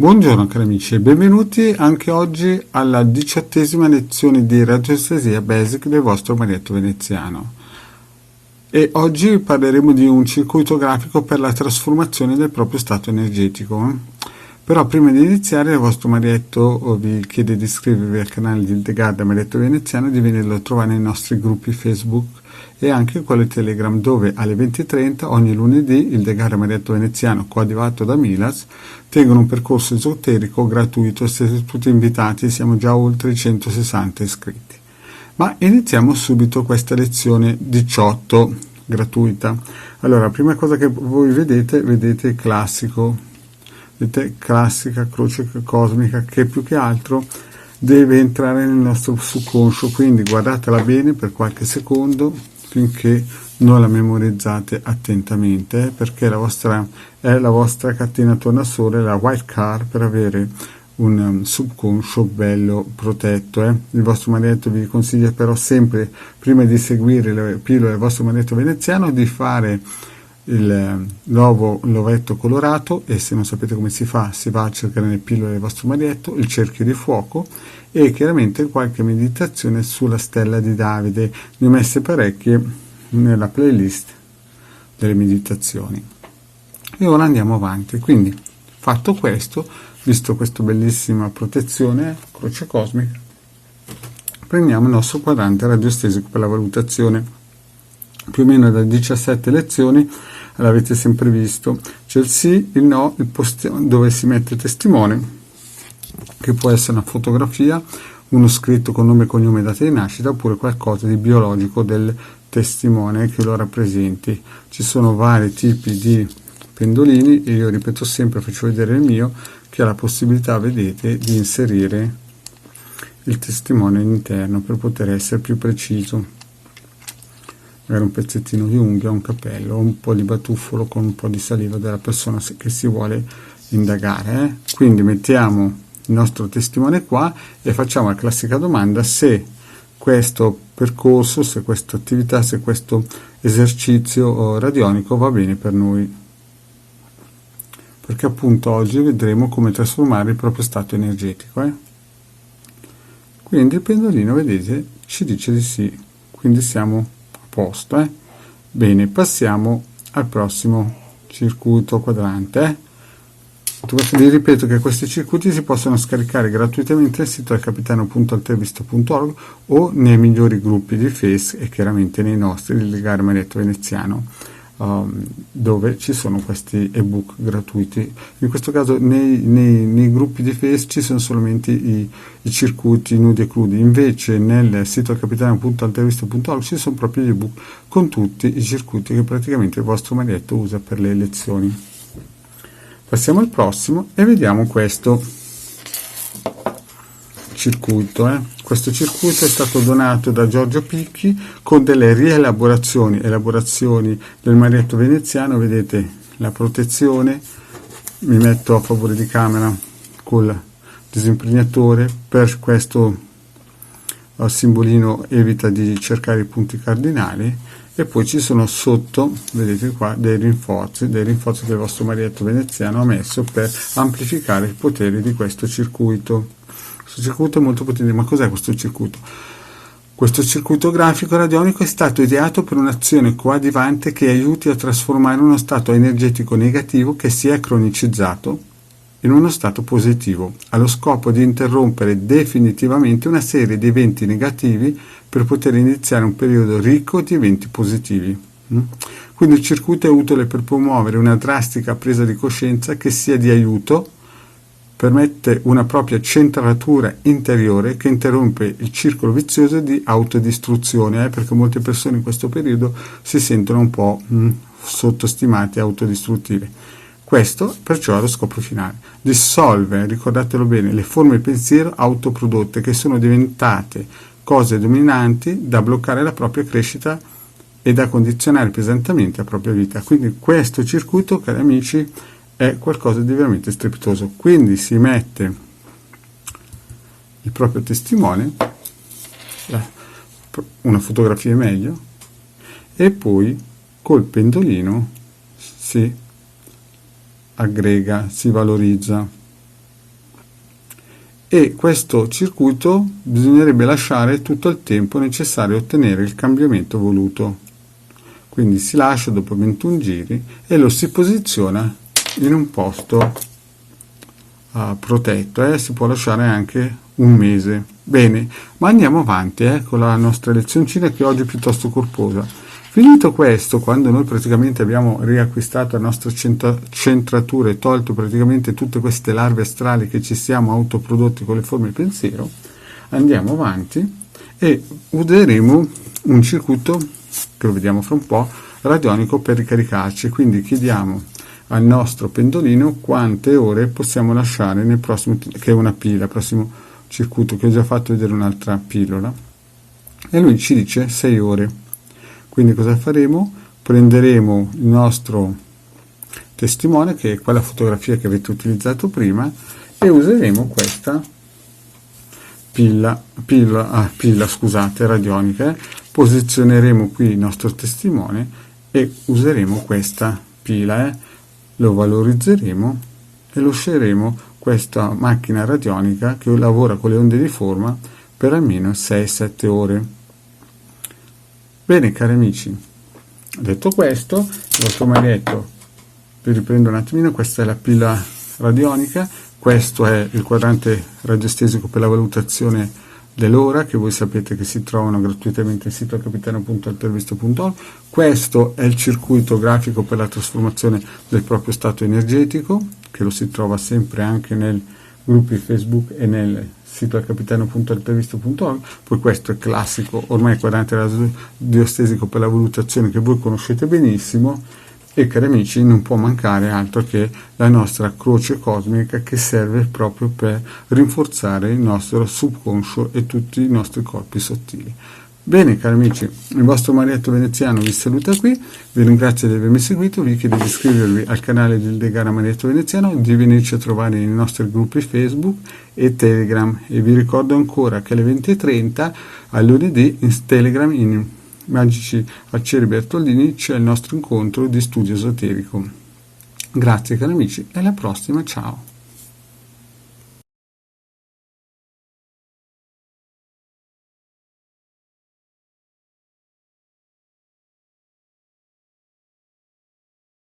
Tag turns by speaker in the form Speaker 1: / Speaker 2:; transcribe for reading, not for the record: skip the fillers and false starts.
Speaker 1: Buongiorno cari amici e benvenuti anche oggi alla 18ª lezione di radioestesia basic del vostro Marietto Veneziano. E oggi parleremo di un circuito grafico per la trasformazione del proprio stato energetico. Però prima di iniziare il vostro Marietto vi chiede di iscrivervi al canale di Hildegarda Marietto Veneziano e di venirlo a trovare nei nostri gruppi Facebook e anche quello Telegram, dove alle 20:30 ogni lunedì Hildegarda Marietto Veneziano, coadiuvato da Milas, tengono un percorso esoterico gratuito. Siete tutti invitati, siamo già oltre i 160 iscritti. Ma iniziamo subito questa lezione 18 gratuita. Allora, la prima cosa che voi vedete il classico, vedete, classica croce cosmica, che più che altro deve entrare nel nostro subconscio, quindi guardatela bene per qualche secondo finché non la memorizzate attentamente, perché è la vostra cartina tornasole, la white card, per avere un subconscio bello protetto. Il vostro Marietto vi consiglia però sempre, prima di seguire le pillole del vostro Marietto Veneziano, di fare l'ovetto colorato, e se non sapete come si fa, si va a cercare nelle pillole del vostro Marietto il cerchio di fuoco e chiaramente qualche meditazione sulla stella di Davide. Ne ho messe parecchie nella playlist delle meditazioni. E ora andiamo avanti. Quindi, fatto questo, visto questa bellissima protezione, croce cosmica, prendiamo il nostro quadrante radioestesico per la valutazione. Più o meno da 17 lezioni l'avete sempre visto. C'è il sì, il no, il dove si mette il testimone, che può essere una fotografia, uno scritto con nome, cognome e data di nascita, oppure qualcosa di biologico del testimone che lo rappresenti. Ci sono vari tipi di pendolini e io ripeto sempre, faccio vedere il mio, che ha la possibilità, vedete, di inserire il testimone all'interno per poter essere più preciso. Magari un pezzettino di unghia, un capello, un po' di batuffolo con un po' di saliva della persona che si vuole indagare. Quindi mettiamo il nostro testimone qua e facciamo la classica domanda: se questo percorso, se questa attività, se questo esercizio radionico va bene per noi, perché appunto oggi vedremo come trasformare il proprio stato energetico. Quindi il pendolino, vedete, ci dice di sì, quindi siamo a posto. Bene, passiamo al prossimo circuito quadrante. Vi ripeto che questi circuiti si possono scaricare gratuitamente nel sito del capitano.altervista.org o nei migliori gruppi di Face e chiaramente nei nostri di Hildegarda Marietto Veneziano, dove ci sono questi ebook gratuiti. In questo caso nei gruppi di Face ci sono solamente i circuiti nudi e crudi, invece nel sito del capitano.altervista.org ci sono proprio gli ebook con tutti i circuiti che praticamente il vostro Marietto usa per le lezioni. Passiamo al prossimo e vediamo questo circuito. Questo circuito è stato donato da Giorgio Picchi con delle elaborazioni del Marietto Veneziano. Vedete la protezione, mi metto a favore di camera col disimpregnatore, per questo simbolino evita di cercare i punti cardinali, e poi ci sono sotto, vedete qua, dei rinforzi che il vostro Marietto Veneziano ha messo per amplificare i poteri di questo circuito. Questo circuito è molto potente. Ma cos'è questo circuito? Questo circuito grafico radionico è stato ideato per un'azione coadiuvante che aiuti a trasformare uno stato energetico negativo che si è cronicizzato in uno stato positivo, allo scopo di interrompere definitivamente una serie di eventi negativi per poter iniziare un periodo ricco di eventi positivi. Quindi il circuito è utile per promuovere una drastica presa di coscienza che sia di aiuto, permette una propria centratura interiore che interrompe il circolo vizioso di autodistruzione, perché molte persone in questo periodo si sentono un po' sottostimate e autodistruttive. Questo perciò è lo scopo finale: dissolve, ricordatelo bene, le forme di pensiero autoprodotte che sono diventate cose dominanti da bloccare la propria crescita e da condizionare pesantemente la propria vita. Quindi questo circuito, cari amici, è qualcosa di veramente strepitoso. Quindi si mette il proprio testimone, una fotografia è meglio, e poi col pendolino si aggrega, si valorizza. e questo circuito bisognerebbe lasciare tutto il tempo necessario a ottenere il cambiamento voluto. Quindi si lascia dopo 21 giri e lo si posiziona in un posto protetto, si può lasciare anche un mese. Bene, ma andiamo avanti con la nostra lezioncina, che oggi è piuttosto corposa. Finito questo, quando noi praticamente abbiamo riacquistato la nostra centratura e tolto praticamente tutte queste larve astrali che ci siamo autoprodotti con le forme pensiero, andiamo avanti e useremo un circuito, che lo vediamo fra un po', radionico per ricaricarci. Quindi chiediamo al nostro pendolino quante ore possiamo lasciare nel prossimo, che è una pila, prossimo circuito, che ho già fatto vedere un'altra pillola, e lui ci dice 6 ore. Quindi cosa faremo? Prenderemo il nostro testimone, che è quella fotografia che avete utilizzato prima, e useremo questa pilla radionica. Posizioneremo qui il nostro testimone e useremo questa pila, lo valorizzeremo e lo sceglieremo, questa macchina radionica che lavora con le onde di forma per almeno 6-7 ore. Bene cari amici, detto questo, il vostro maglietto, vi riprendo un attimino, questa è la pila radionica, questo è il quadrante radiostesico per la valutazione dell'ora, che voi sapete che si trovano gratuitamente sul sito capitano.altervisto.org. Questo è il circuito grafico per la trasformazione del proprio stato energetico, che lo si trova sempre anche nei gruppi Facebook e nel sito capitano.altervisto.org. Poi questo è classico, ormai il quadrante radiostesico per la valutazione, che voi conoscete benissimo, e cari amici non può mancare altro che la nostra croce cosmica, che serve proprio per rinforzare il nostro subconscio e tutti i nostri corpi sottili. Bene cari amici, il vostro Marietto Veneziano vi saluta qui, vi ringrazio di avermi seguito, vi chiedo di iscrivervi al canale del Degana Marietto Veneziano, di venirci a trovare nei nostri gruppi Facebook e Telegram, e vi ricordo ancora che alle 20:30 a lunedì in Telegram, in Magici Arcieri Bertoldini, c'è il nostro incontro di studio esoterico. Grazie cari amici e alla prossima, ciao!